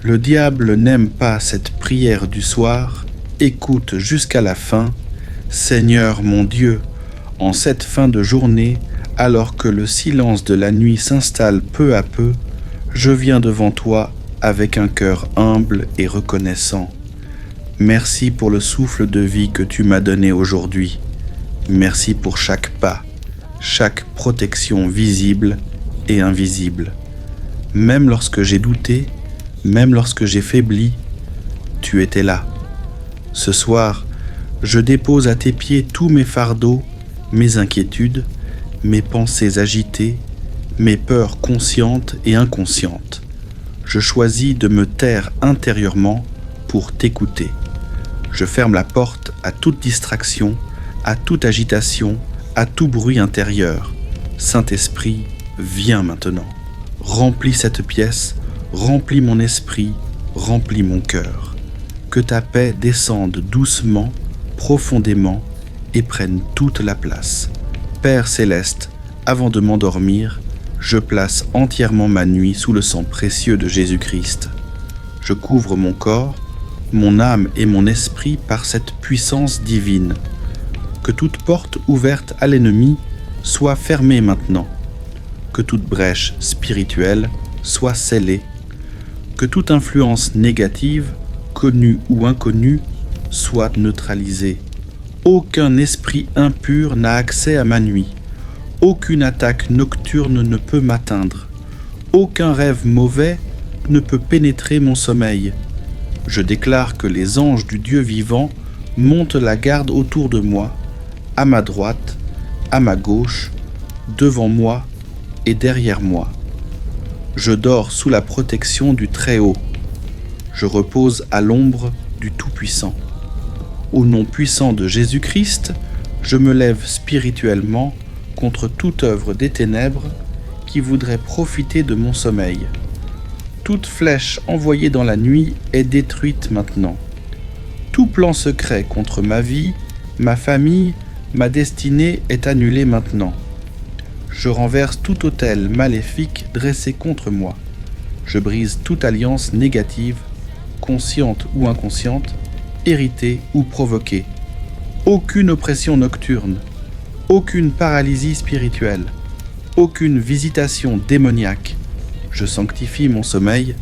Le diable n'aime pas cette prière du soir, écoute jusqu'à la fin. Seigneur mon Dieu, en cette fin de journée, alors que le silence de la nuit s'installe peu à peu, je viens devant toi avec un cœur humble et reconnaissant. Merci pour le souffle de vie que tu m'as donné aujourd'hui. Merci pour chaque pas, chaque protection visible et invisible. Même lorsque j'ai douté, même lorsque j'ai faibli, tu étais là. Ce soir, je dépose à tes pieds tous mes fardeaux, mes inquiétudes, mes pensées agitées, mes peurs conscientes et inconscientes. Je choisis de me taire intérieurement pour t'écouter. Je ferme la porte à toute distraction, à toute agitation, à tout bruit intérieur. Saint-Esprit, viens maintenant. Remplis cette pièce, remplis mon esprit, remplis mon cœur. Que ta paix descende doucement, profondément et prenne toute la place. Père céleste, avant de m'endormir, je place entièrement ma nuit sous le sang précieux de Jésus-Christ. Je couvre mon corps, mon âme et mon esprit par cette puissance divine. Que toute porte ouverte à l'ennemi soit fermée maintenant. Que toute brèche spirituelle soit scellée. Que toute influence négative, connue ou inconnue, soit neutralisée. Aucun esprit impur n'a accès à ma nuit. Aucune attaque nocturne ne peut m'atteindre. Aucun rêve mauvais ne peut pénétrer mon sommeil. Je déclare que les anges du Dieu vivant montent la garde autour de moi, à ma droite, à ma gauche, devant moi et derrière moi. Je dors sous la protection du Très-Haut. Je repose à l'ombre du Tout-Puissant. Au nom puissant de Jésus-Christ, je me lève spirituellement contre toute œuvre des ténèbres qui voudrait profiter de mon sommeil. Toute flèche envoyée dans la nuit est détruite maintenant. Tout plan secret contre ma vie, ma famille, ma destinée est annulé maintenant. Je renverse tout autel maléfique dressé contre moi. Je brise toute alliance négative, consciente ou inconsciente, héritée ou provoquée. Aucune oppression nocturne, aucune paralysie spirituelle, aucune visitation démoniaque. Je sanctifie mon sommeil,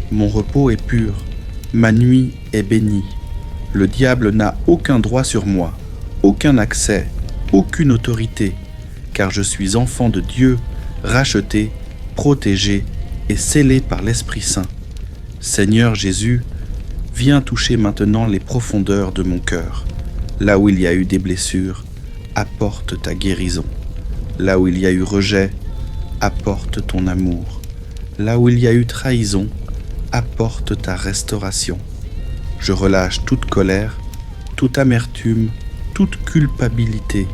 mon repos est pur, ma nuit est bénie. Le diable n'a aucun droit sur moi, aucun accès, aucune autorité, car je suis enfant de Dieu, racheté, protégé et scellé par l'Esprit Saint. Seigneur Jésus, viens toucher maintenant les profondeurs de mon cœur. Là où il y a eu des blessures, apporte ta guérison. Là où il y a eu rejet, apporte ton amour. Là où il y a eu trahison, apporte ta restauration. Je relâche toute colère, toute amertume, toute culpabilité.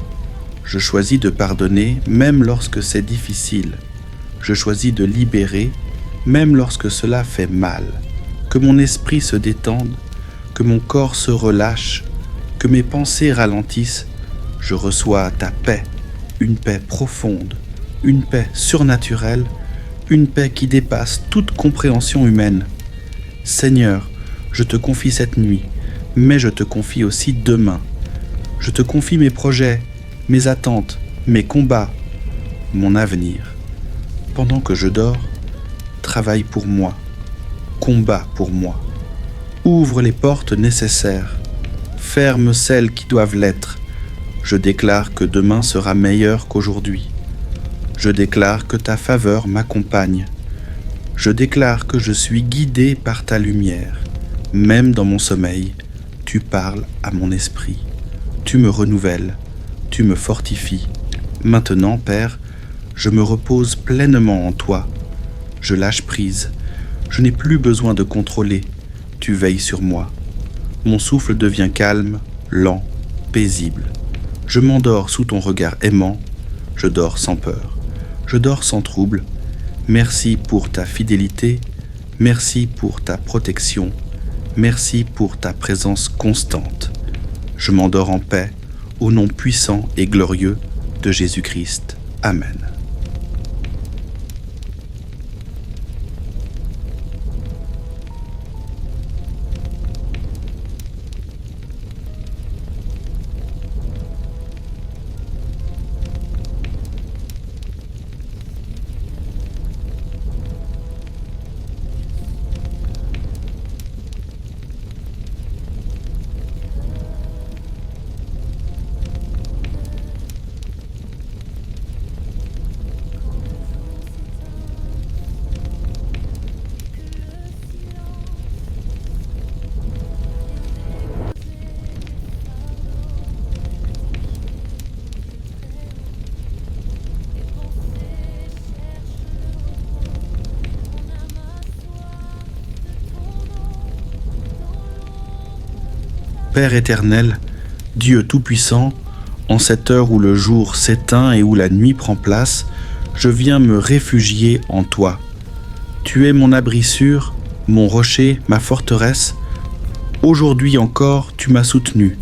Je choisis de pardonner même lorsque c'est difficile. Je choisis de libérer même lorsque cela fait mal. Que mon esprit se détende, que mon corps se relâche, que mes pensées ralentissent. Je reçois ta paix, une paix profonde, une paix surnaturelle, une paix qui dépasse toute compréhension humaine. Seigneur, je te confie cette nuit, mais je te confie aussi demain. Je te confie mes projets, mes attentes, mes combats, mon avenir. Pendant que je dors, travaille pour moi, combat pour moi. Ouvre les portes nécessaires, ferme celles qui doivent l'être. Je déclare que demain sera meilleur qu'aujourd'hui. Je déclare que ta faveur m'accompagne. Je déclare que je suis guidé par ta lumière. Même dans mon sommeil, tu parles à mon esprit. Tu me renouvelles, tu me fortifies. Maintenant, Père, je me repose pleinement en toi. Je lâche prise. Je n'ai plus besoin de contrôler. Tu veilles sur moi. Mon souffle devient calme, lent, paisible. Je m'endors sous ton regard aimant. Je dors sans peur. Je dors sans trouble. Merci pour ta fidélité. Merci pour ta protection. Merci pour ta présence constante. Je m'endors en paix, au nom puissant et glorieux de Jésus-Christ. Amen. Père éternel, Dieu Tout-Puissant, en cette heure où le jour s'éteint et où la nuit prend place, je viens me réfugier en toi. Tu es mon abri sûr, mon rocher, ma forteresse. Aujourd'hui encore, tu m'as soutenu.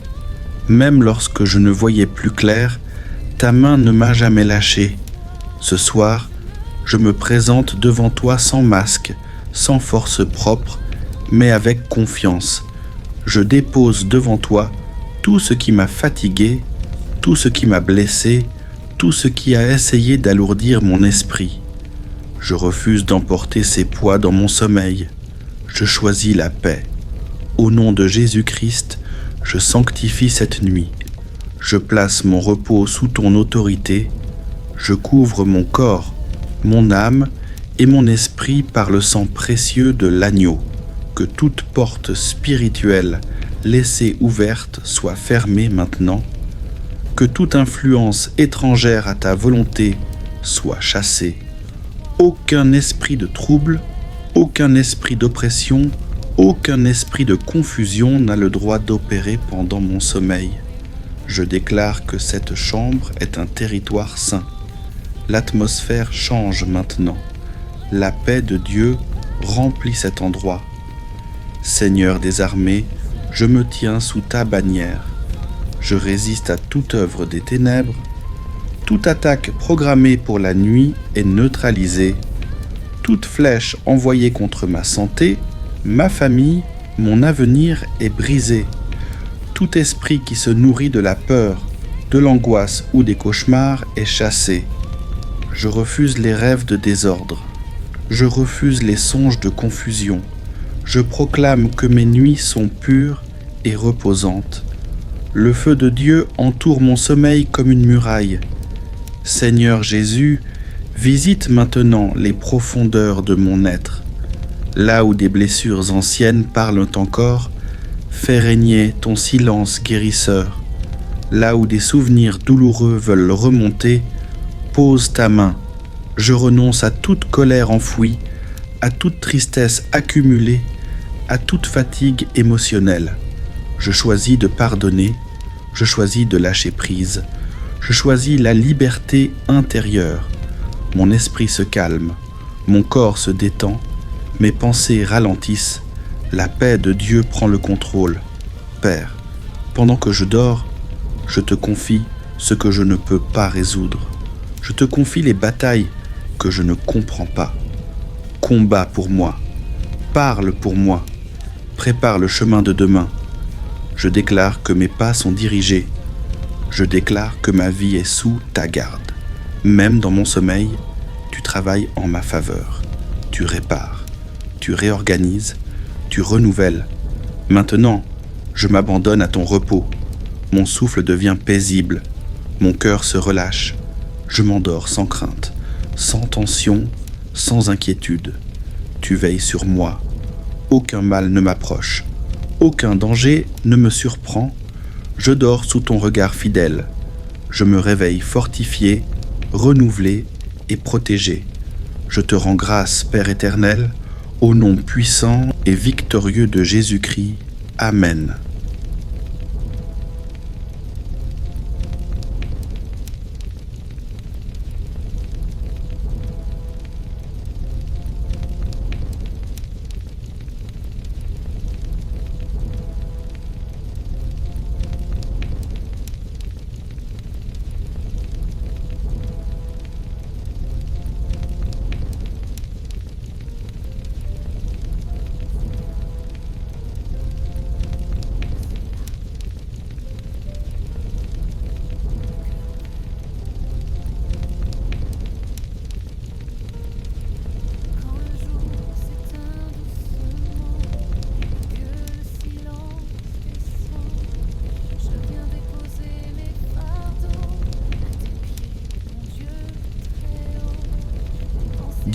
Même lorsque je ne voyais plus clair, ta main ne m'a jamais lâché. Ce soir, je me présente devant toi sans masque, sans force propre, mais avec confiance. Je dépose devant toi tout ce qui m'a fatigué, tout ce qui m'a blessé, tout ce qui a essayé d'alourdir mon esprit. Je refuse d'emporter ces poids dans mon sommeil. Je choisis la paix. Au nom de Jésus-Christ, je sanctifie cette nuit. Je place mon repos sous ton autorité. Je couvre mon corps, mon âme et mon esprit par le sang précieux de l'agneau. Que toute porte spirituelle laissée ouverte soit fermée maintenant. Que toute influence étrangère à ta volonté soit chassée. Aucun esprit de trouble, aucun esprit d'oppression, aucun esprit de confusion n'a le droit d'opérer pendant mon sommeil. Je déclare que cette chambre est un territoire saint. L'atmosphère change maintenant. La paix de Dieu remplit cet endroit. Seigneur des armées, je me tiens sous ta bannière. Je résiste à toute œuvre des ténèbres. Toute attaque programmée pour la nuit est neutralisée. Toute flèche envoyée contre ma santé, ma famille, mon avenir est brisée. Tout esprit qui se nourrit de la peur, de l'angoisse ou des cauchemars est chassé. Je refuse les rêves de désordre. Je refuse les songes de confusion. Je proclame que mes nuits sont pures et reposantes. Le feu de Dieu entoure mon sommeil comme une muraille. Seigneur Jésus, visite maintenant les profondeurs de mon être. Là où des blessures anciennes parlent encore, fais régner ton silence guérisseur. Là où des souvenirs douloureux veulent remonter, pose ta main. Je renonce à toute colère enfouie, à toute tristesse accumulée, à toute fatigue émotionnelle. Je choisis de pardonner, je choisis de lâcher prise, je choisis la liberté intérieure. Mon esprit se calme, mon corps se détend, mes pensées ralentissent, la paix de Dieu prend le contrôle. Père, pendant que je dors, je te confie ce que je ne peux pas résoudre. Je te confie les batailles que je ne comprends pas. Combat pour moi, parle pour moi, prépare le chemin de demain. Je déclare que mes pas sont dirigés. Je déclare que ma vie est sous ta garde. Même dans mon sommeil, tu travailles en ma faveur. Tu répares, tu réorganises, tu renouvelles. Maintenant, je m'abandonne à ton repos. Mon souffle devient paisible. Mon cœur se relâche. Je m'endors sans crainte, sans tension, sans inquiétude. Tu veilles sur moi. Aucun mal ne m'approche. Aucun danger ne me surprend. Je dors sous ton regard fidèle. Je me réveille fortifié, renouvelé et protégé. Je te rends grâce, Père éternel, au nom puissant et victorieux de Jésus-Christ. Amen.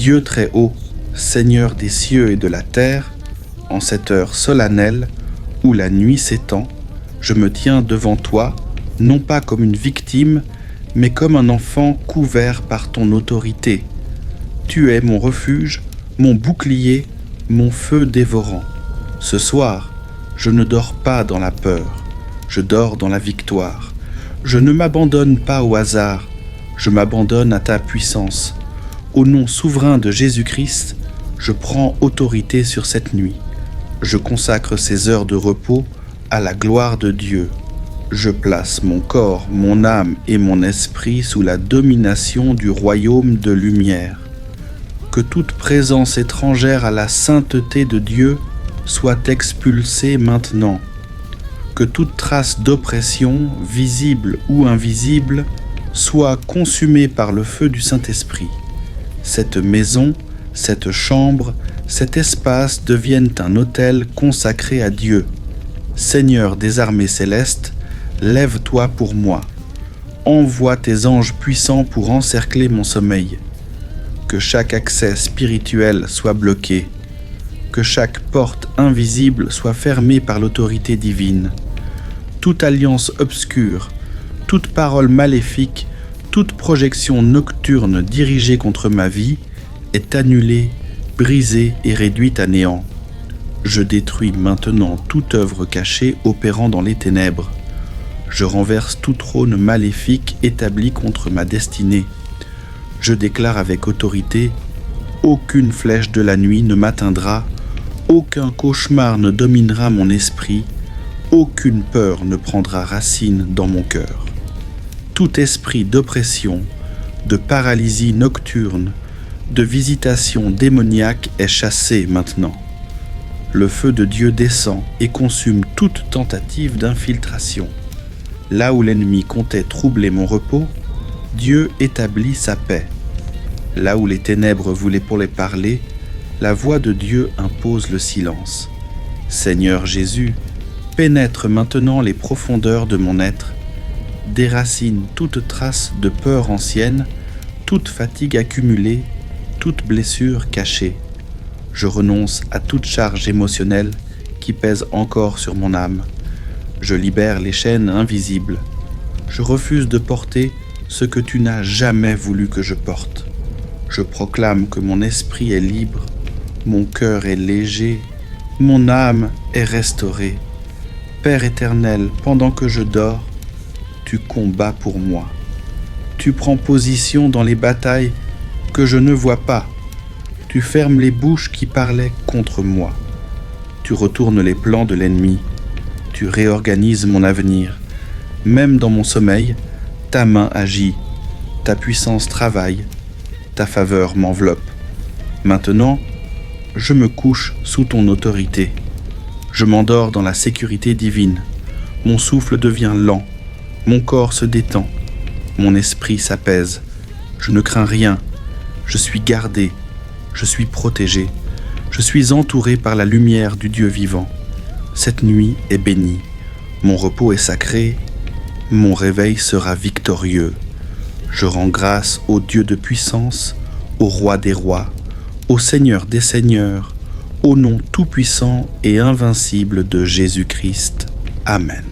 Dieu très haut, Seigneur des cieux et de la terre, en cette heure solennelle où la nuit s'étend, je me tiens devant toi, non pas comme une victime, mais comme un enfant couvert par ton autorité. Tu es mon refuge, mon bouclier, mon feu dévorant. Ce soir, je ne dors pas dans la peur. Je dors dans la victoire. Je ne m'abandonne pas au hasard, je m'abandonne à ta puissance. Au nom souverain de Jésus-Christ, je prends autorité sur cette nuit. Je consacre ces heures de repos à la gloire de Dieu. Je place mon corps, mon âme et mon esprit sous la domination du royaume de lumière. Que toute présence étrangère à la sainteté de Dieu soit expulsée maintenant. Que toute trace d'oppression, visible ou invisible, soit consumée par le feu du Saint-Esprit. Cette maison, cette chambre, cet espace deviennent un autel consacré à Dieu. Seigneur des armées célestes, lève-toi pour moi. Envoie tes anges puissants pour encercler mon sommeil. Que chaque accès spirituel soit bloqué. Que chaque porte invisible soit fermée par l'autorité divine. Toute alliance obscure, toute parole maléfique, toute projection nocturne dirigée contre ma vie est annulée, brisée et réduite à néant. Je détruis maintenant toute œuvre cachée opérant dans les ténèbres. Je renverse tout trône maléfique établi contre ma destinée. Je déclare avec autorité, aucune flèche de la nuit ne m'atteindra, aucun cauchemar ne dominera mon esprit, aucune peur ne prendra racine dans mon cœur. Tout esprit d'oppression, de paralysie nocturne, de visitation démoniaque est chassé maintenant. Le feu de Dieu descend et consume toute tentative d'infiltration. Là où l'ennemi comptait troubler mon repos, Dieu établit sa paix. Là où les ténèbres voulaient pour les parler, la voix de Dieu impose le silence. Seigneur Jésus, pénètre maintenant les profondeurs de mon être, déracine toute trace de peur ancienne, toute fatigue accumulée, toute blessure cachée. Je renonce à toute charge émotionnelle qui pèse encore sur mon âme. Je libère les chaînes invisibles. Je refuse de porter ce que tu n'as jamais voulu que je porte. Je proclame que mon esprit est libre, mon cœur est léger, mon âme est restaurée. Père éternel, pendant que je dors, tu combats pour moi. Tu prends position dans les batailles que je ne vois pas. Tu fermes les bouches qui parlaient contre moi. Tu retournes les plans de l'ennemi. Tu réorganises mon avenir. Même dans mon sommeil, ta main agit. Ta puissance travaille. Ta faveur m'enveloppe. Maintenant, je me couche sous ton autorité. Je m'endors dans la sécurité divine. Mon souffle devient lent. Mon corps se détend. Mon esprit s'apaise. Je ne crains rien. Je suis gardé. Je suis protégé. Je suis entouré par la lumière du Dieu vivant. Cette nuit est bénie. Mon repos est sacré. Mon réveil sera victorieux. Je rends grâce au Dieu de puissance, au Roi des rois, au Seigneur des seigneurs, au nom tout-puissant et invincible de Jésus-Christ. Amen.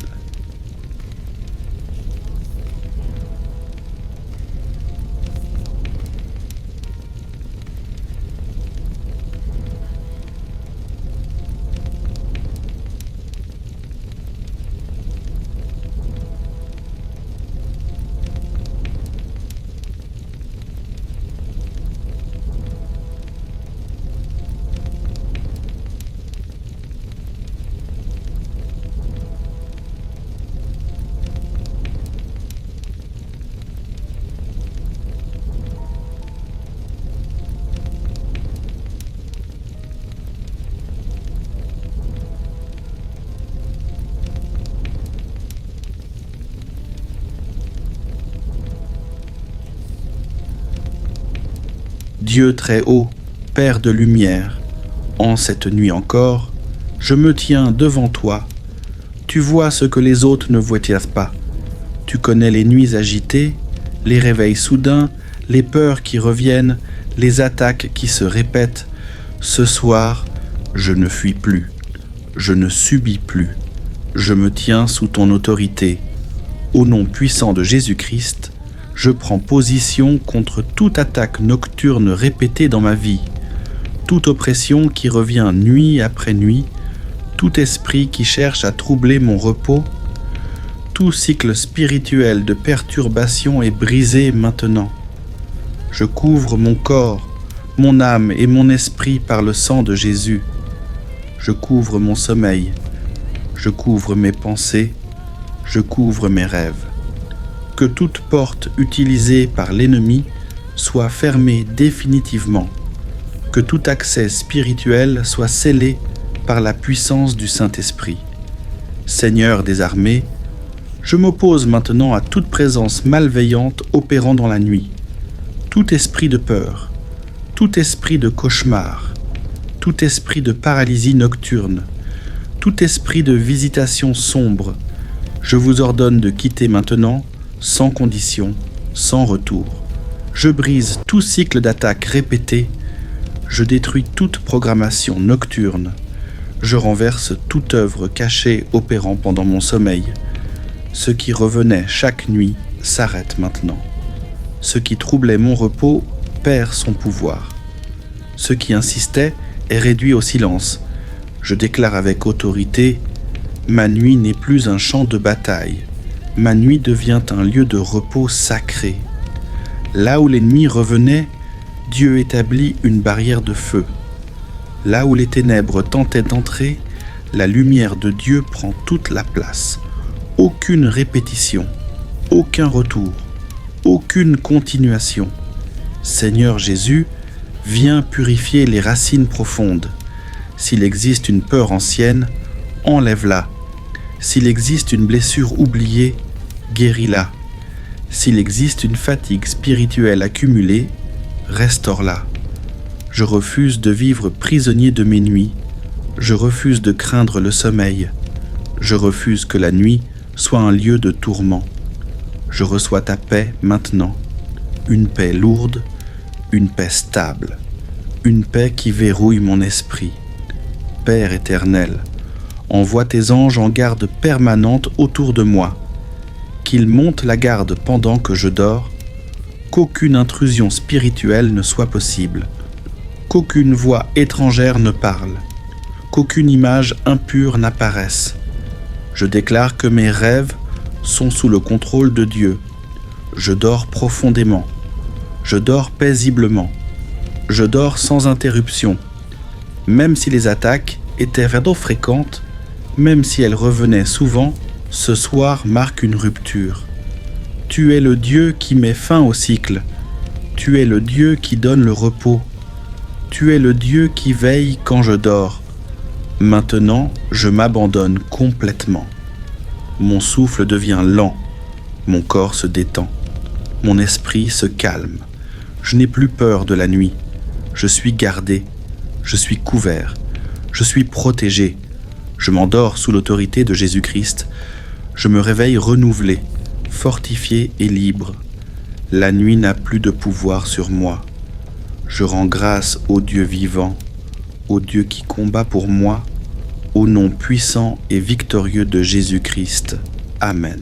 Dieu très haut, Père de lumière, en cette nuit encore, je me tiens devant toi. Tu vois ce que les autres ne voient pas. Tu connais les nuits agitées, les réveils soudains, les peurs qui reviennent, les attaques qui se répètent. Ce soir, je ne fuis plus, je ne subis plus. Je me tiens sous ton autorité. Au nom puissant de Jésus-Christ, je prends position contre toute attaque nocturne répétée dans ma vie, toute oppression qui revient nuit après nuit, tout esprit qui cherche à troubler mon repos. Tout cycle spirituel de perturbation est brisé maintenant. Je couvre mon corps, mon âme et mon esprit par le sang de Jésus. Je couvre mon sommeil, je couvre mes pensées, je couvre mes rêves. Que toute porte utilisée par l'ennemi soit fermée définitivement. Que tout accès spirituel soit scellé par la puissance du Saint-Esprit. Seigneur des armées, je m'oppose maintenant à toute présence malveillante opérant dans la nuit. Tout esprit de peur, tout esprit de cauchemar, tout esprit de paralysie nocturne, tout esprit de visitation sombre, je vous ordonne de quitter maintenant, sans condition, sans retour. Je brise tout cycle d'attaque répété, je détruis toute programmation nocturne, je renverse toute œuvre cachée opérant pendant mon sommeil. Ce qui revenait chaque nuit s'arrête maintenant. Ce qui troublait mon repos perd son pouvoir. Ce qui insistait est réduit au silence. Je déclare avec autorité, ma nuit n'est plus un champ de bataille. Ma nuit devient un lieu de repos sacré. Là où l'ennemi revenait, Dieu établit une barrière de feu. Là où les ténèbres tentaient d'entrer, la lumière de Dieu prend toute la place. Aucune répétition, aucun retour, aucune continuation. Seigneur Jésus, viens purifier les racines profondes. S'il existe une peur ancienne, enlève-la. S'il existe une blessure oubliée, guéris-la. S'il existe une fatigue spirituelle accumulée, restaure-la. Je refuse de vivre prisonnier de mes nuits. Je refuse de craindre le sommeil. Je refuse que la nuit soit un lieu de tourment. Je reçois ta paix maintenant, une paix lourde, une paix stable, une paix qui verrouille mon esprit. Père éternel, envoie tes anges en garde permanente autour de moi, qu'ils montent la garde pendant que je dors, qu'aucune intrusion spirituelle ne soit possible, qu'aucune voix étrangère ne parle, qu'aucune image impure n'apparaisse. Je déclare que mes rêves sont sous le contrôle de Dieu. Je dors profondément. Je dors paisiblement. Je dors sans interruption. Même si les attaques étaient fréquentes, même si elles revenaient souvent, ce soir marque une rupture. Tu es le Dieu qui met fin au cycle. Tu es le Dieu qui donne le repos. Tu es le Dieu qui veille quand je dors. Maintenant, je m'abandonne complètement. Mon souffle devient lent, mon corps se détend, mon esprit se calme. Je n'ai plus peur de la nuit. Je suis gardé, je suis couvert, je suis protégé. Je m'endors sous l'autorité de Jésus-Christ. Je me réveille renouvelé, fortifié et libre. La nuit n'a plus de pouvoir sur moi. Je rends grâce au Dieu vivant, au Dieu qui combat pour moi, au nom puissant et victorieux de Jésus-Christ. Amen.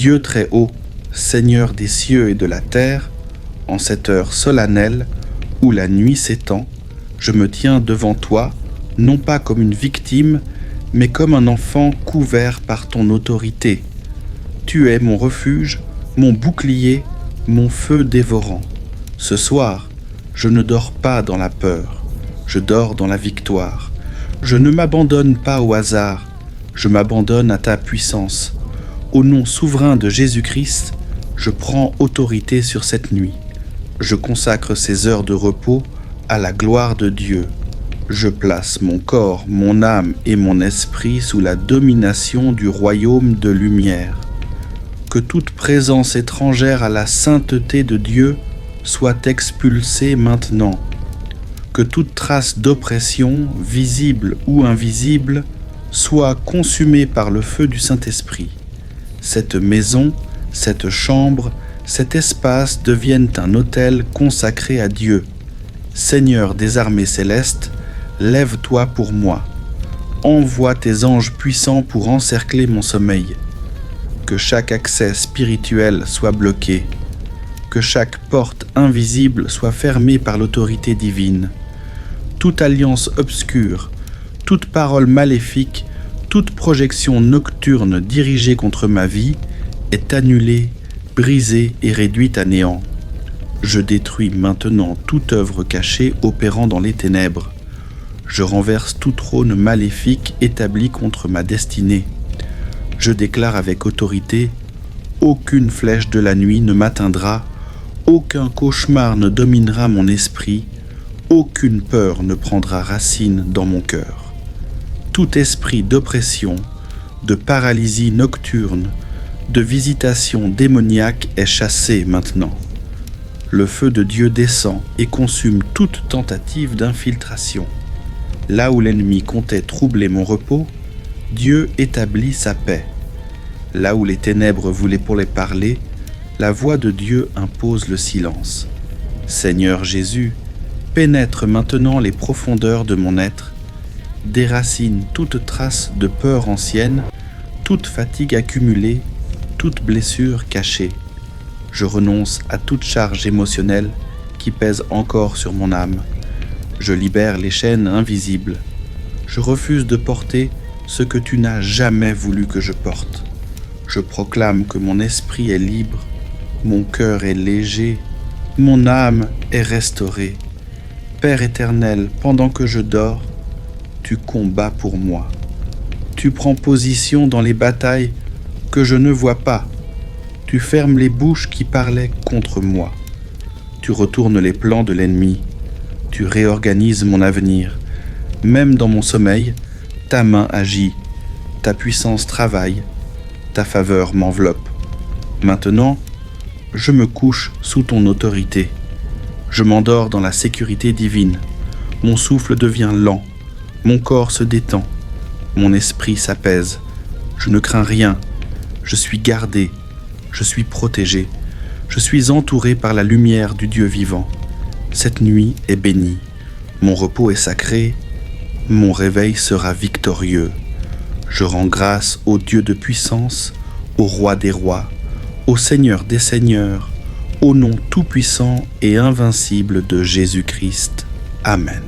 Dieu très haut, Seigneur des cieux et de la terre, en cette heure solennelle où la nuit s'étend, je me tiens devant toi, non pas comme une victime, mais comme un enfant couvert par ton autorité. Tu es mon refuge, mon bouclier, mon feu dévorant. Ce soir, je ne dors pas dans la peur, je dors dans la victoire. Je ne m'abandonne pas au hasard, je m'abandonne à ta puissance. Au nom souverain de Jésus-Christ, je prends autorité sur cette nuit. Je consacre ces heures de repos à la gloire de Dieu. Je place mon corps, mon âme et mon esprit sous la domination du royaume de lumière. Que toute présence étrangère à la sainteté de Dieu soit expulsée maintenant. Que toute trace d'oppression, visible ou invisible, soit consumée par le feu du Saint-Esprit. Cette maison, cette chambre, cet espace devienne un autel consacré à Dieu. Seigneur des armées célestes, lève-toi pour moi. Envoie tes anges puissants pour encercler mon sommeil. Que chaque accès spirituel soit bloqué. Que chaque porte invisible soit fermée par l'autorité divine. Toute alliance obscure, toute parole maléfique, toute projection nocturne dirigée contre ma vie est annulée, brisée et réduite à néant. Je détruis maintenant toute œuvre cachée opérant dans les ténèbres. Je renverse tout trône maléfique établi contre ma destinée. Je déclare avec autorité, aucune flèche de la nuit ne m'atteindra, aucun cauchemar ne dominera mon esprit, aucune peur ne prendra racine dans mon cœur. Tout esprit d'oppression, de paralysie nocturne, de visitation démoniaque est chassé maintenant. Le feu de Dieu descend et consume toute tentative d'infiltration. Là où l'ennemi comptait troubler mon repos, Dieu établit sa paix. Là où les ténèbres voulaient pour les parler, la voix de Dieu impose le silence. Seigneur Jésus, pénètre maintenant les profondeurs de mon être, déracine toute trace de peur ancienne, toute fatigue accumulée, toute blessure cachée. Je renonce à toute charge émotionnelle qui pèse encore sur mon âme. Je libère les chaînes invisibles. Je refuse de porter ce que tu n'as jamais voulu que je porte. Je proclame que mon esprit est libre, mon cœur est léger, mon âme est restaurée. Père éternel, pendant que je dors, tu combats pour moi. Tu prends position dans les batailles que je ne vois pas. Tu fermes les bouches qui parlaient contre moi. Tu retournes les plans de l'ennemi. Tu réorganises mon avenir. Même dans mon sommeil, ta main agit. Ta puissance travaille. Ta faveur m'enveloppe. Maintenant, je me couche sous ton autorité. Je m'endors dans la sécurité divine. Mon souffle devient lent. Mon corps se détend. Mon esprit s'apaise. Je ne crains rien. Je suis gardé. Je suis protégé. Je suis entouré par la lumière du Dieu vivant. Cette nuit est bénie. Mon repos est sacré. Mon réveil sera victorieux. Je rends grâce au Dieu de puissance, au Roi des rois, au Seigneur des seigneurs, au nom tout-puissant et invincible de Jésus-Christ. Amen.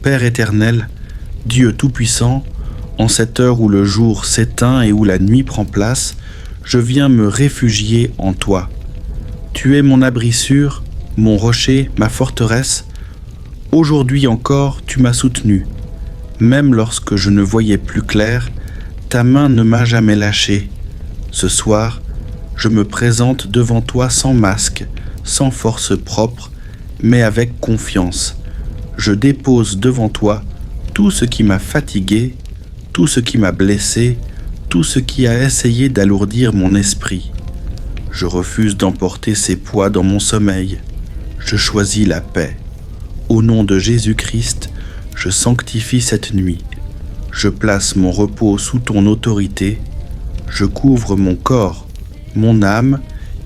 Père éternel, Dieu tout-puissant, en cette heure où le jour s'éteint et où la nuit prend place, je viens me réfugier en toi. Tu es mon abri sûr, mon rocher, ma forteresse. Aujourd'hui encore, tu m'as soutenu. Même lorsque je ne voyais plus clair, ta main ne m'a jamais lâché. Ce soir, je me présente devant toi sans masque, sans force propre, mais avec confiance. Je dépose devant toi tout ce qui m'a fatigué, tout ce qui m'a blessé, tout ce qui a essayé d'alourdir mon esprit. Je refuse d'emporter ces poids dans mon sommeil. Je choisis la paix. Au nom de Jésus-Christ, je sanctifie cette nuit. Je place mon repos sous ton autorité. Je couvre mon corps, mon âme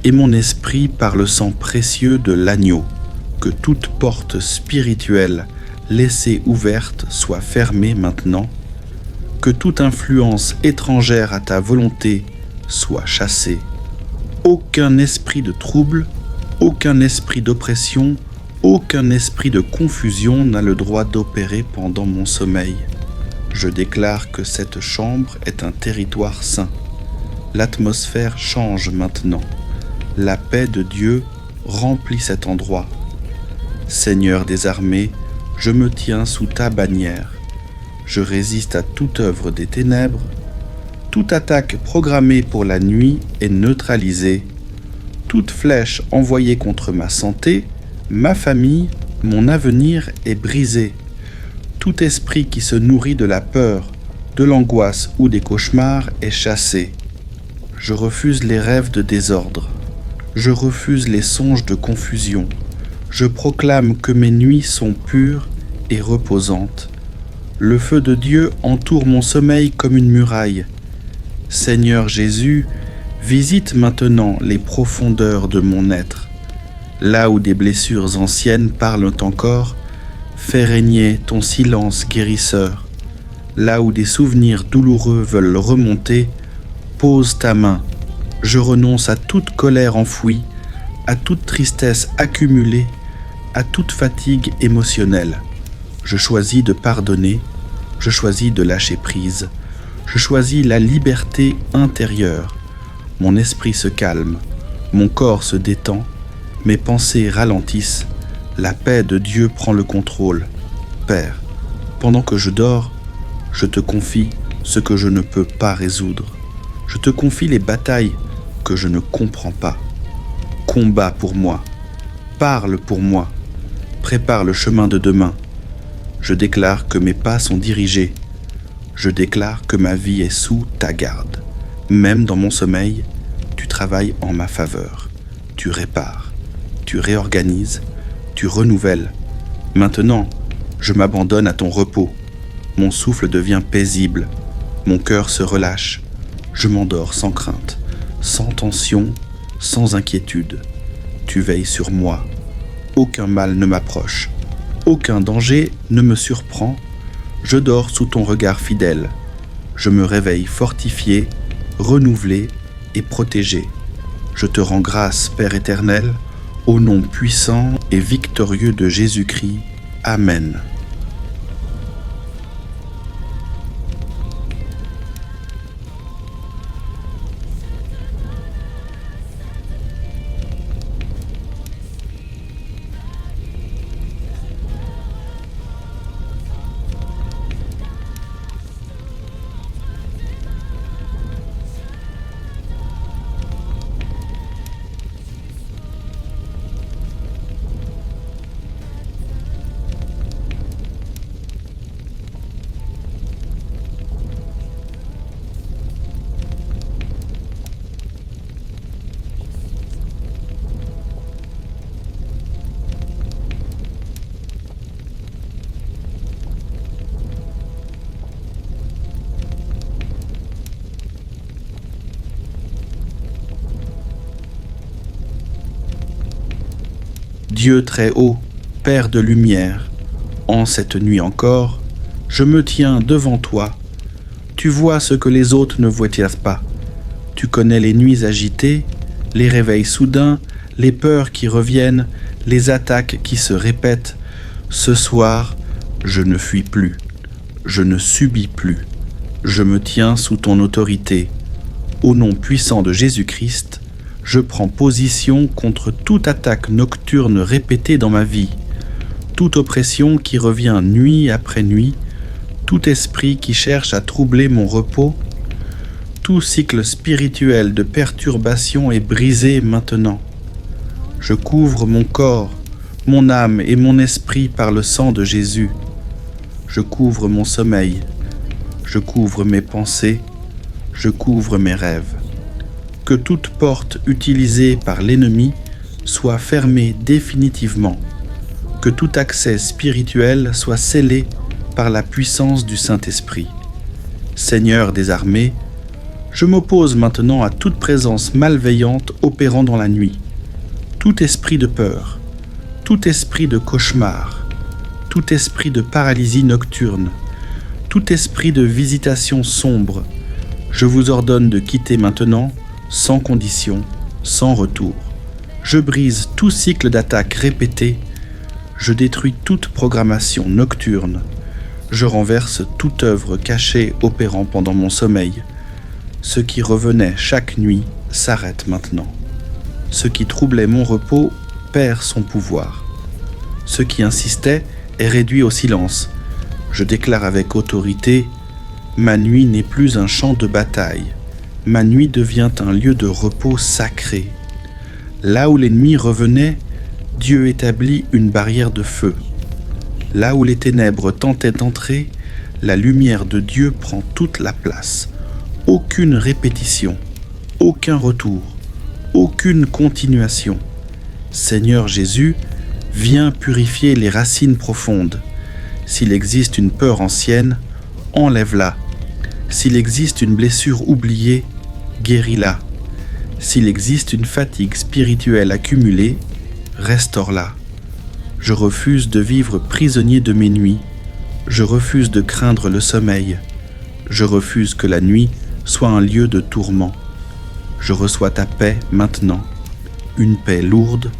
et mon esprit par le sang précieux de l'agneau. Que toute porte spirituelle laissée ouverte soit fermée maintenant. Que toute influence étrangère à ta volonté soit chassée. Aucun esprit de trouble, aucun esprit d'oppression, aucun esprit de confusion n'a le droit d'opérer pendant mon sommeil. Je déclare que cette chambre est un territoire saint. l'atmosphère change maintenant. La paix de Dieu remplit cet endroit. Seigneur des armées, je me tiens sous ta bannière. Je résiste à toute œuvre des ténèbres. Toute attaque programmée pour la nuit est neutralisée. Toute flèche envoyée contre ma santé, ma famille, mon avenir est brisée. Tout esprit qui se nourrit de la peur, de l'angoisse ou des cauchemars est chassé. Je refuse les rêves de désordre. Je refuse les songes de confusion. Je proclame que mes nuits sont pures et reposantes. Le feu de Dieu entoure mon sommeil comme une muraille. Seigneur Jésus, visite maintenant les profondeurs de mon être. Là où des blessures anciennes parlent encore, fais régner ton silence guérisseur. Là où des souvenirs douloureux veulent remonter, pose ta main. Je renonce à toute colère enfouie, à toute tristesse accumulée, à toute fatigue émotionnelle. Je choisis de pardonner, je choisis de lâcher prise, je choisis la liberté intérieure. Mon esprit se calme, mon corps se détend, mes pensées ralentissent, la paix de Dieu prend le contrôle. Père, pendant que je dors, je te confie ce que je ne peux pas résoudre. Je te confie les batailles que je ne comprends pas. Combat pour moi, parle pour moi, prépare le chemin de demain. Je déclare que mes pas sont dirigés. Je déclare que ma vie est sous ta garde. Même dans mon sommeil, tu travailles en ma faveur. Tu répares, tu réorganises, tu renouvelles. Maintenant, je m'abandonne à ton repos. Mon souffle devient paisible. Mon cœur se relâche. Je m'endors sans crainte, sans tension, sans inquiétude. Tu veilles sur moi. Aucun mal ne m'approche. Aucun danger ne me surprend. Je dors sous ton regard fidèle. Je me réveille fortifié, renouvelé et protégé. Je te rends grâce, Père éternel, au nom puissant et victorieux de Jésus-Christ. Amen. Dieu très haut, Père de lumière, en cette nuit encore, je me tiens devant toi. Tu vois ce que les autres ne voient pas. Tu connais les nuits agitées, les réveils soudains, les peurs qui reviennent, les attaques qui se répètent. Ce soir, je ne fuis plus, je ne subis plus. Je me tiens sous ton autorité. Au nom puissant de Jésus-Christ, je prends position contre toute attaque nocturne répétée dans ma vie, toute oppression qui revient nuit après nuit, tout esprit qui cherche à troubler mon repos, tout cycle spirituel de perturbation est brisé maintenant. Je couvre mon corps, mon âme et mon esprit par le sang de Jésus. Je couvre mon sommeil, je couvre mes pensées, je couvre mes rêves. Que toute porte utilisée par l'ennemi soit fermée définitivement. Que tout accès spirituel soit scellé par la puissance du Saint-Esprit. Seigneur des armées, je m'oppose maintenant à toute présence malveillante opérant dans la nuit. Tout esprit de peur, tout esprit de cauchemar, tout esprit de paralysie nocturne, tout esprit de visitation sombre, je vous ordonne de quitter maintenant, sans condition, sans retour. Je brise tout cycle d'attaque répété, je détruis toute programmation nocturne, je renverse toute œuvre cachée opérant pendant mon sommeil, Ce qui revenait chaque nuit s'arrête maintenant. Ce qui troublait mon repos perd son pouvoir. Ce qui insistait est réduit au silence. Je déclare avec autorité, ma nuit n'est plus un champ de bataille. Ma nuit devient un lieu de repos sacré. Là où l'ennemi revenait, Dieu établit une barrière de feu. Là où les ténèbres tentaient d'entrer, la lumière de Dieu prend toute la place. Aucune répétition, aucun retour, aucune continuation. Seigneur Jésus, viens purifier les racines profondes. S'il existe une peur ancienne, enlève-la. S'il existe une blessure oubliée, guéris-la. S'il existe une fatigue spirituelle accumulée, restaure-la. Je refuse de vivre prisonnier de mes nuits. Je refuse de craindre le sommeil. Je refuse que la nuit soit un lieu de tourment. Je reçois ta paix maintenant, une paix lourde,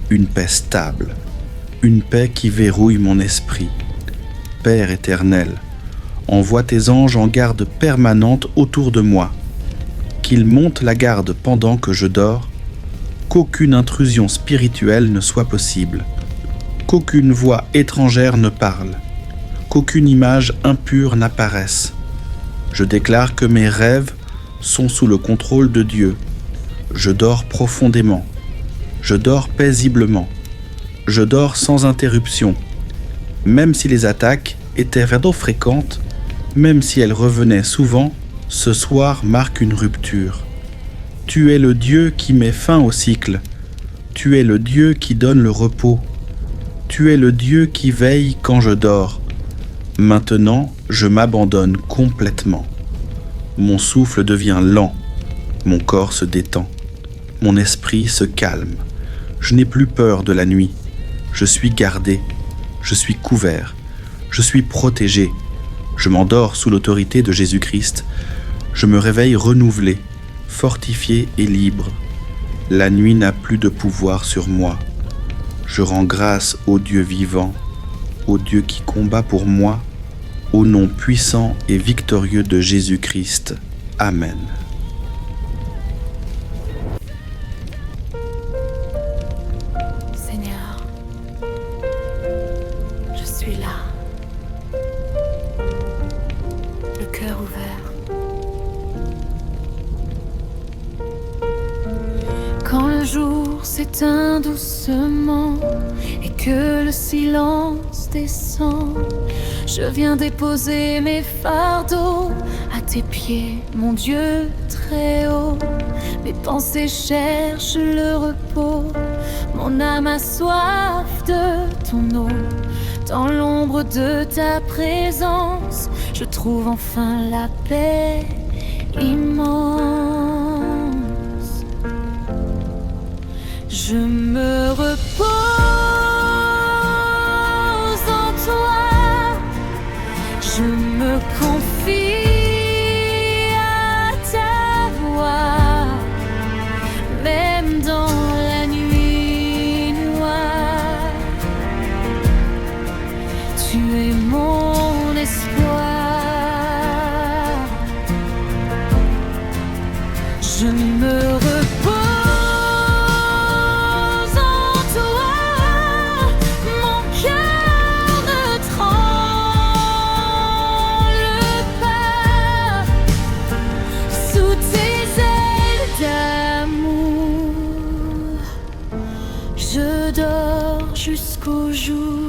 une paix stable, une paix qui verrouille mon esprit. Père éternel, envoie tes anges en garde permanente autour de moi, qu'ils montent la garde pendant que je dors, qu'aucune intrusion spirituelle ne soit possible, qu'aucune voix étrangère ne parle, qu'aucune image impure n'apparaisse. Je déclare que mes rêves sont sous le contrôle de Dieu. Je dors profondément. Je dors paisiblement. Je dors sans interruption. Même si les attaques étaient vraiment fréquentes, même si elles revenaient souvent, ce soir marque une rupture. Tu es le Dieu qui met fin au cycle. Tu es le Dieu qui donne le repos. Tu es le Dieu qui veille quand je dors. Maintenant, je m'abandonne complètement. Mon souffle devient lent, mon corps se détend, mon esprit se calme. Je n'ai plus peur de la nuit. Je suis gardé, je suis couvert, je suis protégé. Je m'endors sous l'autorité de Jésus-Christ. Je me réveille renouvelé, fortifié et libre. La nuit n'a plus de pouvoir sur moi. Je rends grâce au Dieu vivant, au Dieu qui combat pour moi, au nom puissant et victorieux de Jésus-Christ. Amen. Seigneur, je suis là, le cœur ouvert. Quand le jour s'éteint doucement et que le silence descend, je viens déposer mes fardeaux à tes pieds, mon Dieu très haut. Mes pensées cherchent le repos, mon âme a soif de ton eau. Dans l'ombre de ta présence, je trouve enfin la paix immense. Je me repose en toi, je me confie à ta voix, même dans la nuit noire. Tu es mon espoir. Je me repose en toi, mon cœur ne tremble pas. Sous tes ailes d'amour, je dors jusqu'au jour.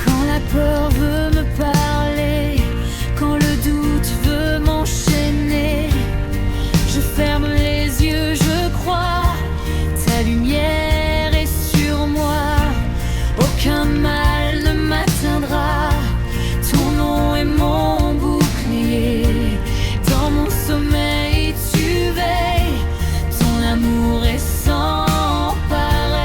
Quand la peur veut me parler, quand le doute veut m'enchaîner, je ferme les yeux, je crois, ta lumière est sur moi. Aucun mal ne m'atteindra, ton nom est mon bouclier. Dans mon sommeil tu veilles, ton amour est sans pareil.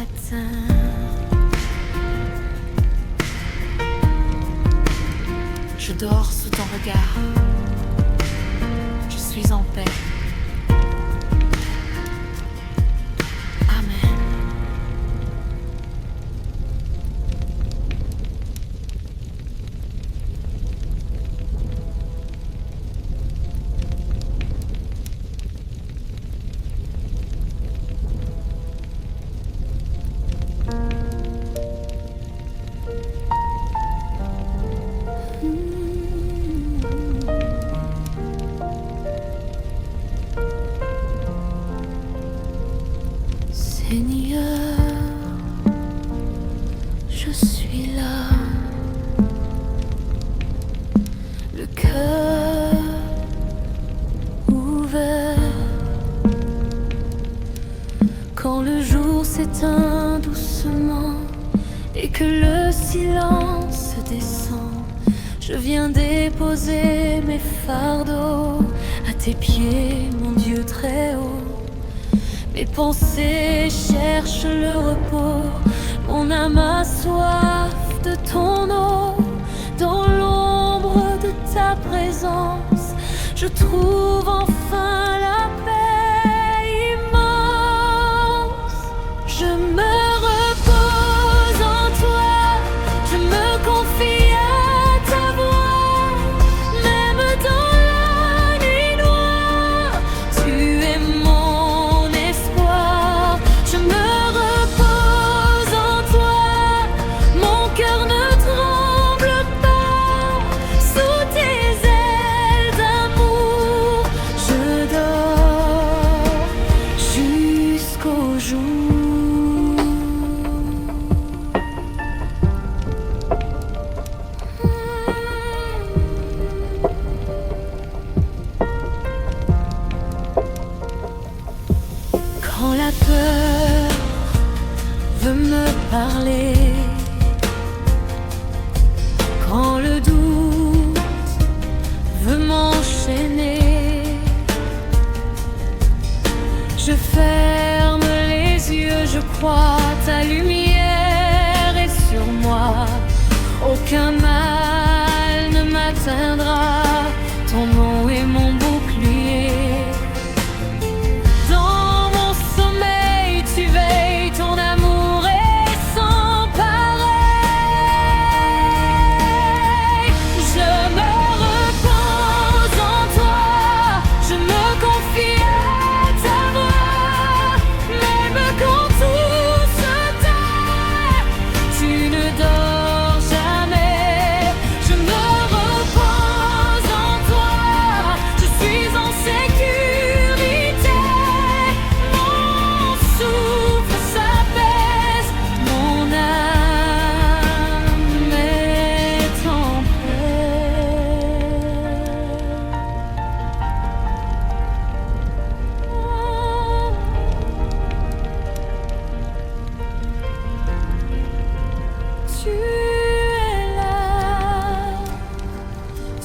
matin. Je dors sous ton regard. Je suis en paix. Amen. Seigneur, je suis là, le cœur ouvert. Quand le jour s'éteint doucement et que le silence descend, je viens déposer mes fardeaux à tes pieds, mon Dieu très haut. Mes pensées cherchent le repos, mon âme a soif de ton eau. Dans l'ombre de ta présence, je trouve enfin la paix immense. Je me repose en toi, je me confie à ta voix, même dans la nuit noire, tu es mon quand la peur veut me parler, quand le doute veut m'enchaîner, je ferme les yeux, je crois ta lumière est sur moi. Aucun mal ne m'atteindra, ton nom est mon bouclier. Ton amour est sans pareil. Je me repose en toi, je me confie à ta voix, même quand tout se tait, tu ne dors jamais. Je me repose en toi, je suis en sécurité. Mon souffle s'apaise, mon âme est en paix. Tu es là,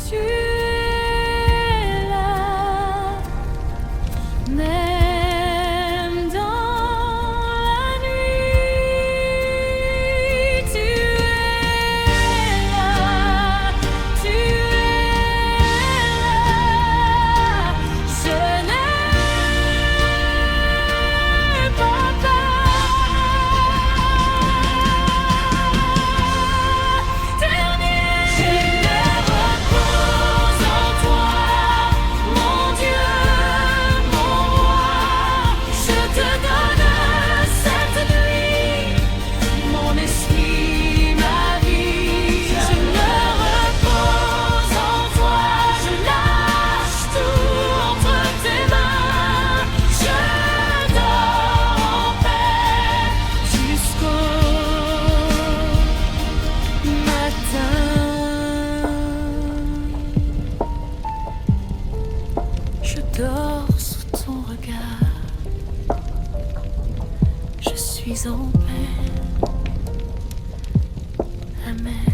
tu es là, même dans la nuit. Tu es là, tu es là. Je n'ai pas peur. Dernier, je me repose en toi, mon Dieu, mon roi. Je te donne cette nuit, mon esprit, ma vie. Je me repose en toi, je lâche tout entre tes mains. Je dors en paix jusqu'au matin. Je dors sous ton regard, je suis en paix. Amen.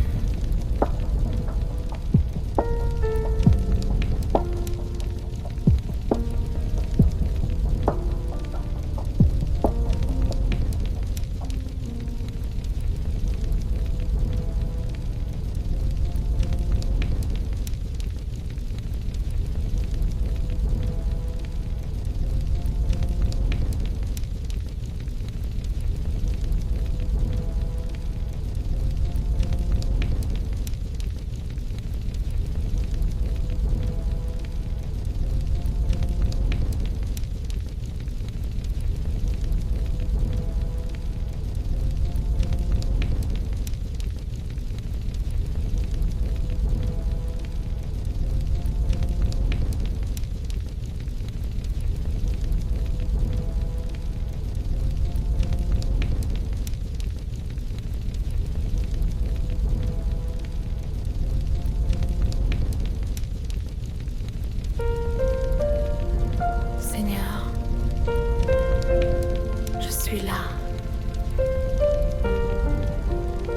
suis là,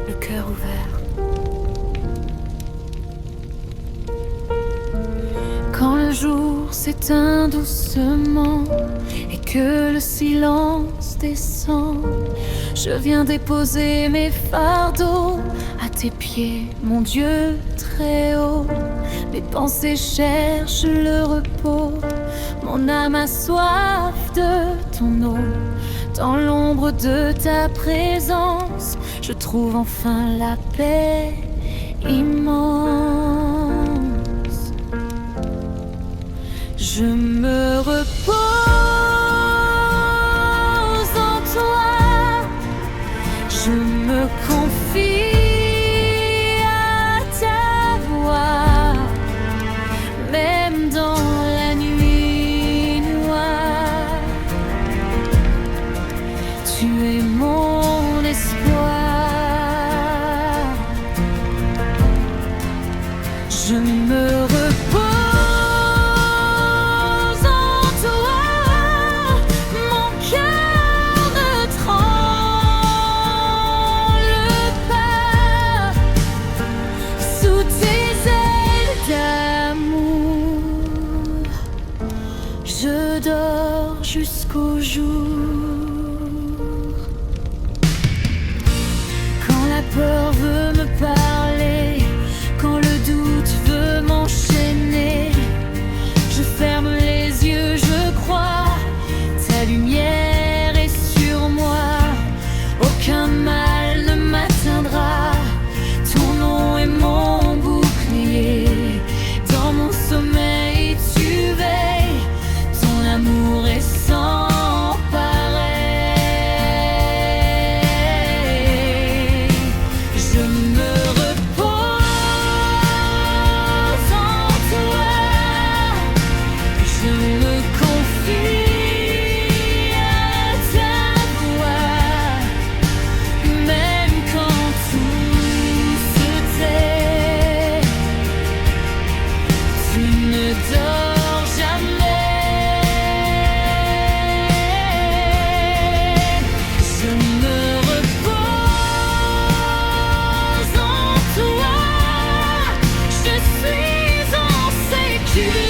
le cœur ouvert. Quand le jour s'éteint doucement et que le silence descend, je viens déposer mes fardeaux à tes pieds, mon Dieu très haut. Mes pensées cherchent le repos, mon âme a soif de ton eau. Dans l'ombre de ta présence, je trouve enfin la paix immense. Je me repose en toi, je me confie à ta voix, même dans la nuit noire. Tu es mon espoir. Je me repose en toi, mon cœur ne tremble pas. Sous tes ailes d'amour, je dors jusqu'au jour. Quand la peur veut me parler, quand le doute veut m'enchaîner, je ferme les yeux, je crois, ta lumière est sur moi. Aucun mal ne m'atteindra, ton nom est mon bouclier. Dans mon sommeil tu veilles, ton amour est sans pareil. Je me repose en toi, je me confie à ta voix, même quand tout se tait. Tu ne dors jamais. Je me repose en toi, je suis en sécurité.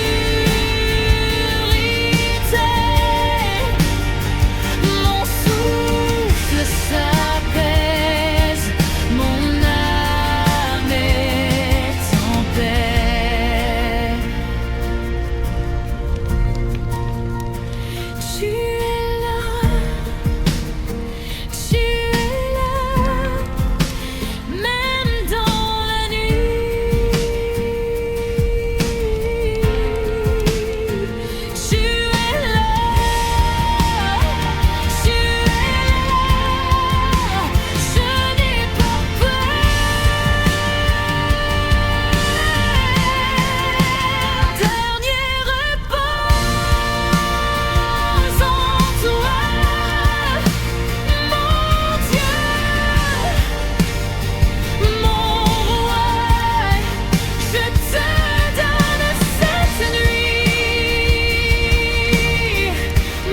Mon souffle s'apaise, mon âme est en paix. Tu es là, tu es là, même dans la nuit. Tu es là, tu es là, je n'ai pas peur. Dernier repos en toi, mon Dieu, mon roi. Je te donne cette nuit,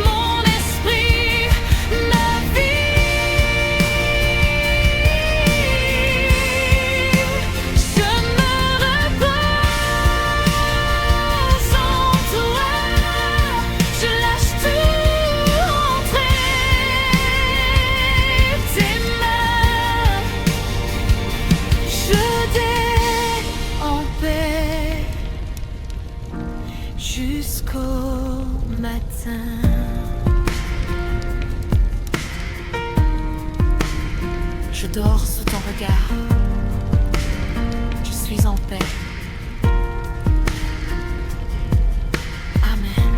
mon esprit, ma vie. Je me repose en toi, je lâche tout entre tes mains. Je dors en paix jusqu'au matin. Je dors sous ton regard, je suis en paix. Amen.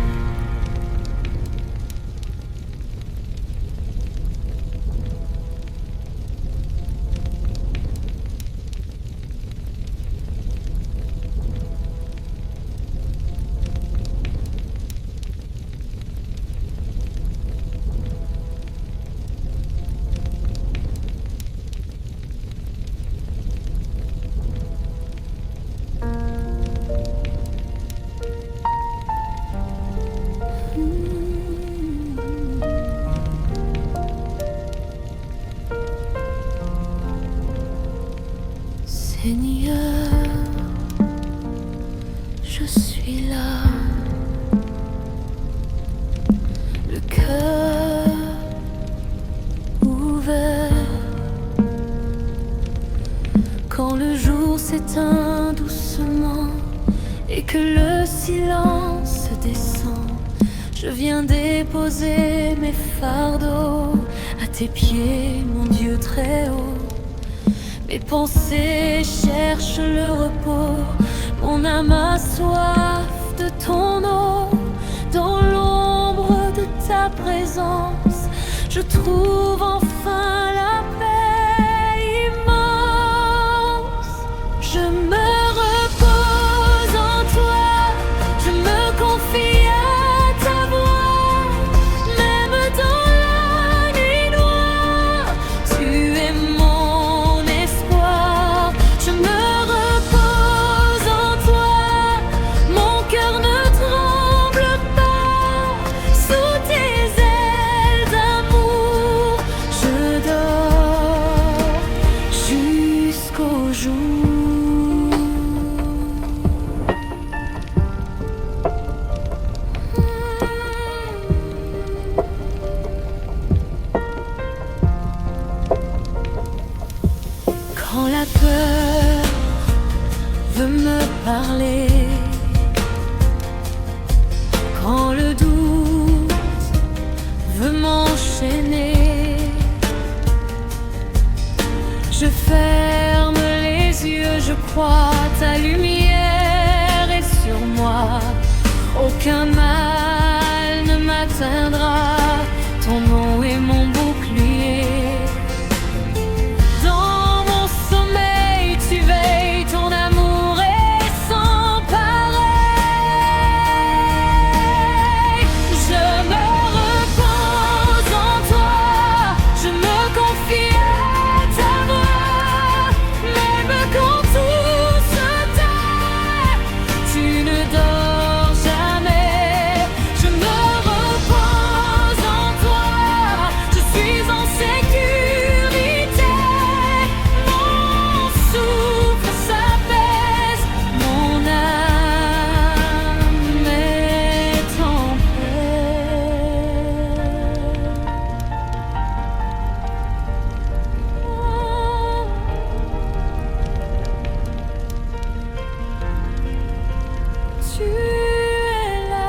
silence descend, je viens déposer mes fardeaux à tes pieds, mon Dieu très haut. Mes pensées cherchent le repos, mon âme a soif de ton eau. Dans l'ombre de ta présence, je trouve enfin la paix immense. Je me repose en toi, je me confie à ta voix. Même dans la nuit noire, tu es mon espoir. Je me repose en toi, mon cœur ne tremble pas. Sous tes ailes d'amour, je dors jusqu'au jour. Quand la peur veut me parler, quand le doute veut m'enchaîner, je ferme les yeux, je crois ta lumière est sur moi. Aucun mal ne m'atteindra, ton nom est mon bouclier. Dans mon sommeil, tu veilles, ton amour est sans pareil. Je me repose en toi, je me confie à ta voix. Même quand tout se tait, tu ne dors jamais. Je me repose en toi, je suis en sécurité. Mon souffle s'apaise, mon âme est en paix. Tu es là,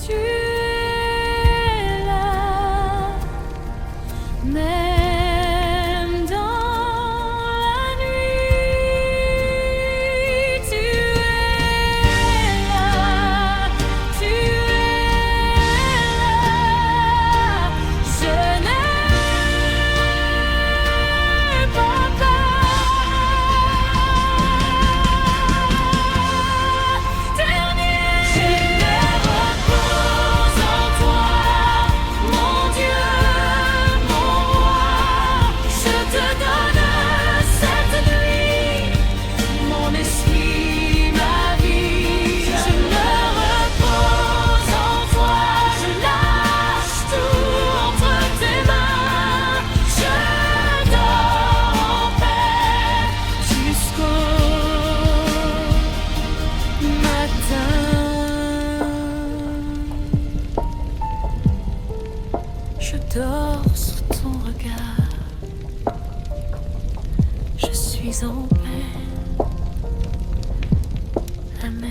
tu es là, même dans la nuit. Tu es là, tu es là. Je n'ai pas peur. Dernier, je me repose en toi, mon Dieu, mon roi. Je te donne cette nuit, mon esprit, ma vie. Je me repose en toi, je lâche tout entre tes mains. Je dors en paix jusqu'au matin. Je dors sous ton regard, je suis en paix. Amen.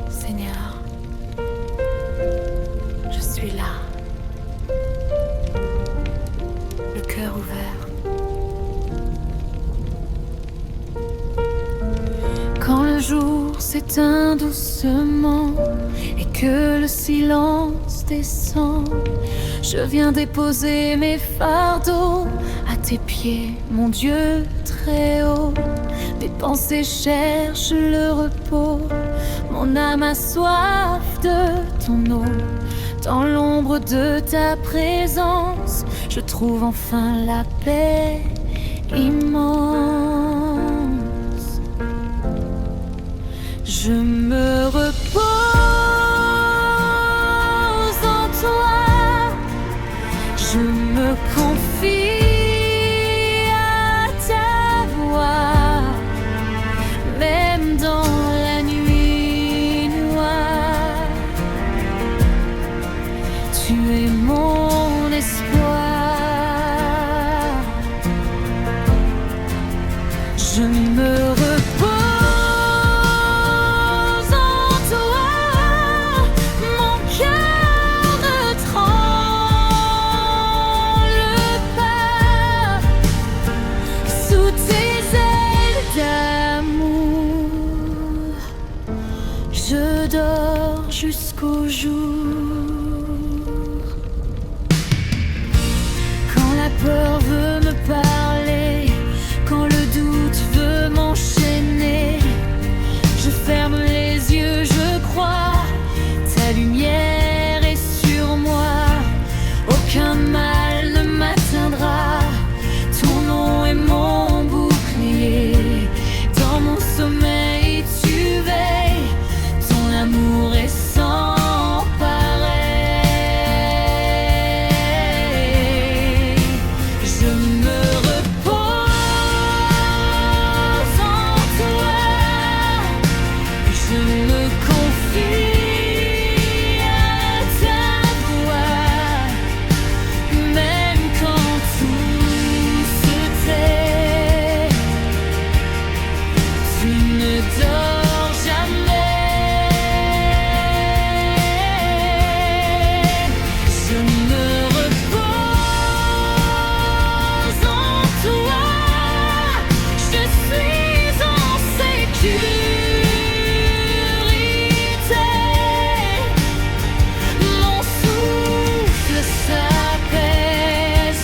Seigneur, je suis là, le cœur ouvert. Quand le jour s'éteint doucement et que le silence descend, je viens déposer mes fardeaux à tes pieds, mon Dieu très haut. Mes pensées cherchent le repos, mon âme a soif de ton eau. Dans l'ombre de ta présence, je trouve enfin la paix immense. Je me repose en toi, je me confie à ta voix, même dans la nuit noire. Tu es mon espoir. Je me repose en toi, mon cœur ne tremble pas. Sous tes ailes d'amour, je dors jusqu'au jour. Quand la peur veut me parler, quand le doute veut m'enchaîner, je ferme les yeux, je crois, ta lumière est sur moi. Aucun mal ne m'atteindra, ton nom est mon bouclier. Dans mon sommeil tu veilles, ton amour est sans pareil. Je me repose en toi, je me confie à ta voix, même quand tout se tait. Tu ne dors jamais. Je me repose en toi, je suis en sécurité. Mon souffle s'apaise,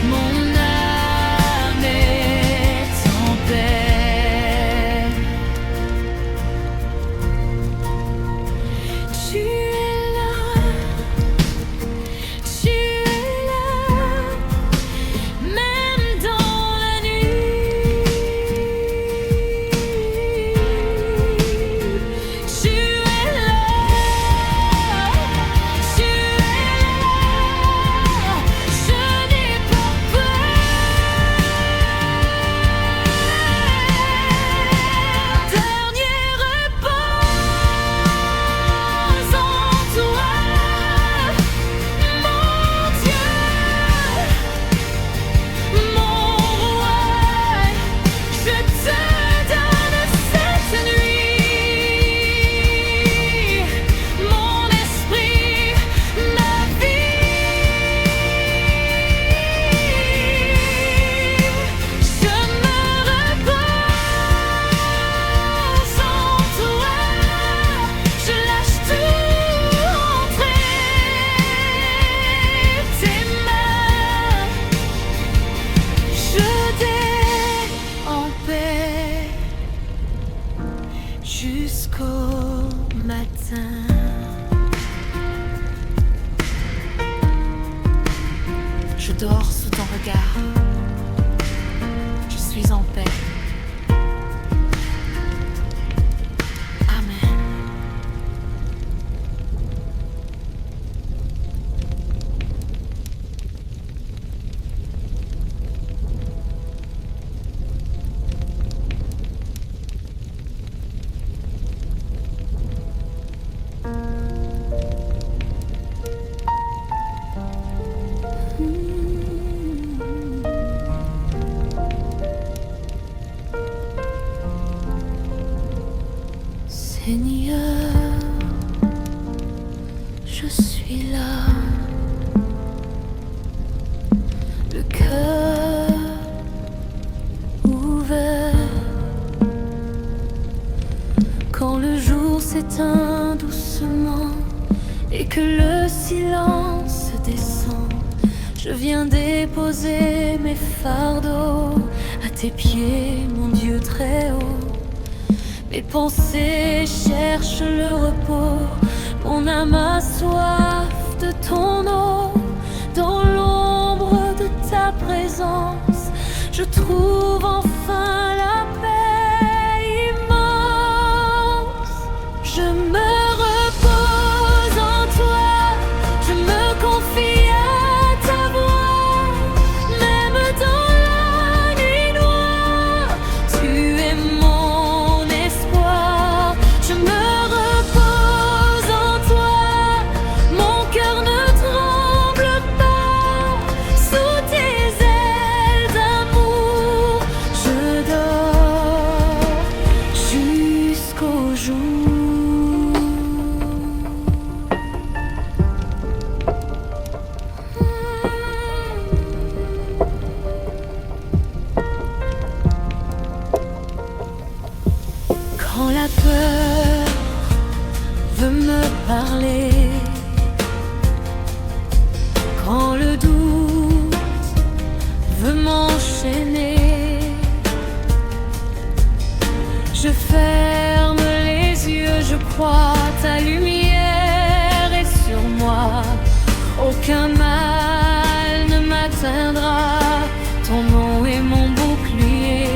mon âme est en paix. Tu es là, même dans la nuit. Tu es là, je n'ai pas peur. Dernier repose en toi, mon Dieu, mon roi. Je te donne cette nuit, mon esprit, ma vie. Je me repose en toi, je lâche tout entre tes mains. Je dors en paix jusqu'au matin. Je dors sous ton regard, je suis en paix. Amen. Seigneur, je suis là, le cœur ouvert. Quand le jour s'éteint doucement et que le silence descend, je viens déposer mes fardeaux à tes pieds, mon Dieu très haut. Mes pensées cherchent le repos, mon âme a soif de ton eau. Dans l'ombre de présence, je trouve enfin la paix immense. Je me repose en toi, je me confie à ta voix, même dans la nuit noire, tu es mon espoir. Je me repose en toi, mon cœur ne tremble pas, sous tes ailes d'amour, je dors jusqu'au jour. Quand la peur veut me parler, quand le doute veut m'enchaîner, je ferme les yeux, je crois ta lumière est sur moi, aucun mal ne m'atteindra, ton nom est mon bouclier.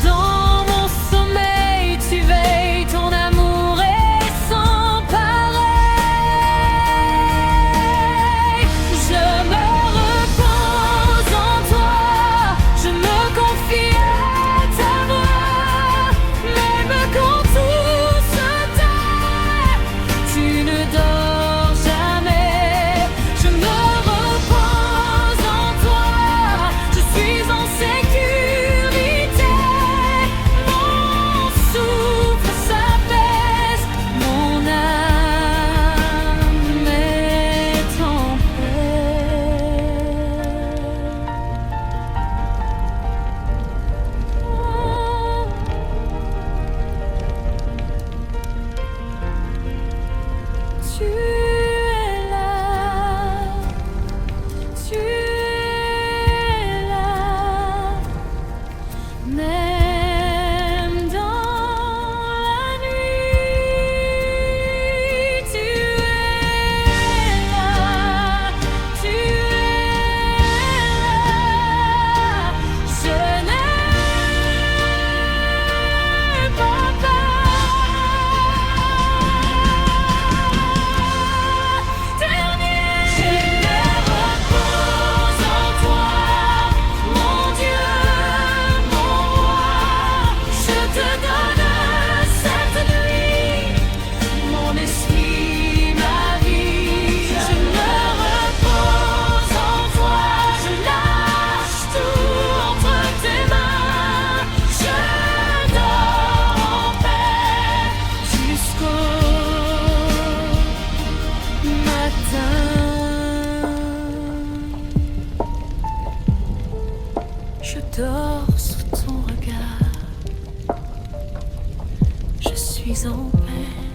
Dans mon sommeil tu veilles, ton amour est sans pareil. Je me repose en toi, je me confie à ta voix, même quand tout se tait, tu ne dors jamais. Je me repose en toi, je suis en sécurité, mon souffle s'apaise, mon âme est en paix. Tu es là, tu es là, même dans la nuit. Tu es là, tu es là, je n'ai pas peur. Dernier, je me repose en toi, mon Dieu, mon roi. Je te donne cette nuit, mon esprit, ma vie. Je me repose en toi, je lâche tout entre tes mains. Je dors en paix jusqu'au matin. Je dors sous ton regard, je suis en paix.